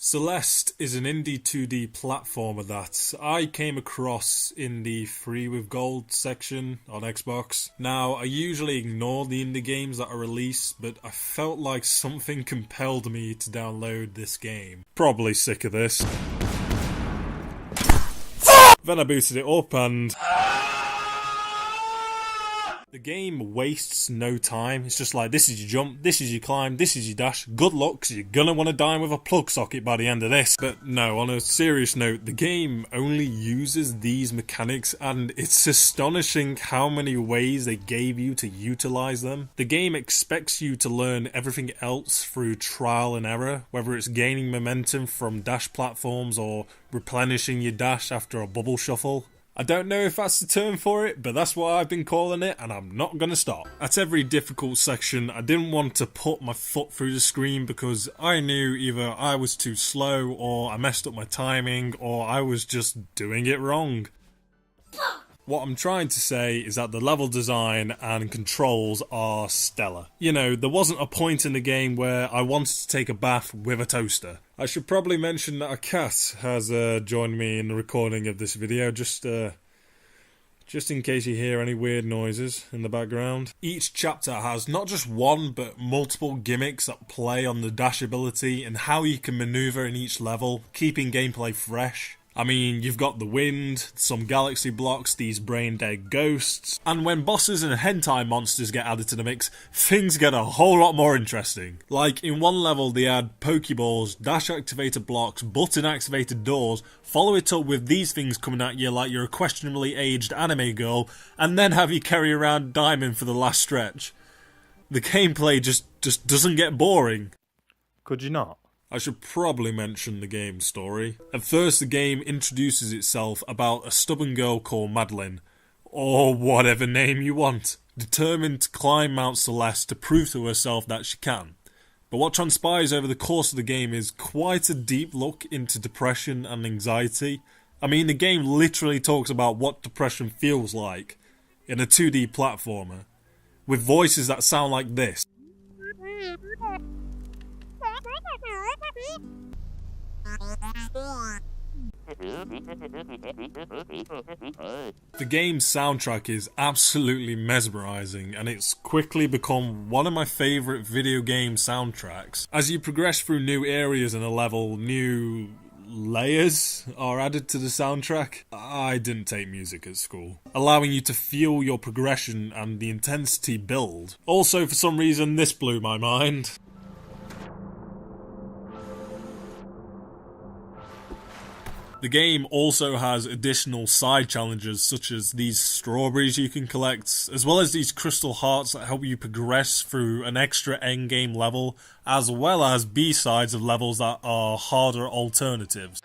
Celeste is an indie 2D platformer that I came across in the free with gold section on Xbox. Now, I usually ignore the indie games that are released, but I felt like something compelled me to download this game. Probably sick of this. Then I booted it up and the game wastes no time. It's just like, this is your jump, this is your climb, this is your dash. Good luck, 'cause you're gonna want to die with a plug socket by the end of this. But no, on a serious note, the game only uses these mechanics and it's astonishing how many ways they gave you to utilize them. The game expects you to learn everything else through trial and error, whether it's gaining momentum from dash platforms or replenishing your dash after a bubble shuffle. I don't know if that's the term for it, but that's what I've been calling it, and I'm not gonna stop. At every difficult section, I didn't want to put my foot through the screen because I knew either I was too slow, or I messed up my timing, or I was just doing it wrong. What I'm trying to say is that the level design and controls are stellar. You know, there wasn't a point in the game where I wanted to take a bath with a toaster. I should probably mention that a cat has joined me in the recording of this video, just in case you hear any weird noises in the background. Each chapter has not just one, but multiple gimmicks that play on the dash ability and how you can maneuver in each level, keeping gameplay fresh. I mean, you've got the wind, some galaxy blocks, these brain-dead ghosts, and when bosses and hentai monsters get added to the mix, things get a whole lot more interesting. Like, in one level they add Pokeballs, dash-activated blocks, button-activated doors, follow it up with these things coming at you like you're a questionably aged anime girl, and then have you carry around Diamond for the last stretch. The gameplay just doesn't get boring. Could you not? I should probably mention the game's story. At first, the game introduces itself about a stubborn girl called Madeline, or whatever name you want, determined to climb Mount Celeste to prove to herself that she can. But what transpires over the course of the game is quite a deep look into depression and anxiety. I mean, the game literally talks about what depression feels like in a 2D platformer, with voices that sound like this. The game's soundtrack is absolutely mesmerising, and it's quickly become one of my favourite video game soundtracks. As you progress through new areas in a level, new layers are added to the soundtrack. I didn't take music at school, allowing you to feel your progression and the intensity build. Also, for some reason, this blew my mind. The game also has additional side challenges such as these strawberries you can collect, as well as these crystal hearts that help you progress through an extra endgame level, as well as B-sides of levels that are harder alternatives.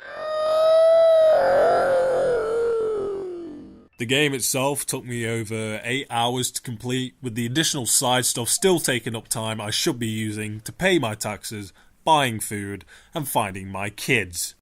The game itself took me over 8 hours to complete, with the additional side stuff still taking up time I should be using to pay my taxes, buying food, and finding my kids.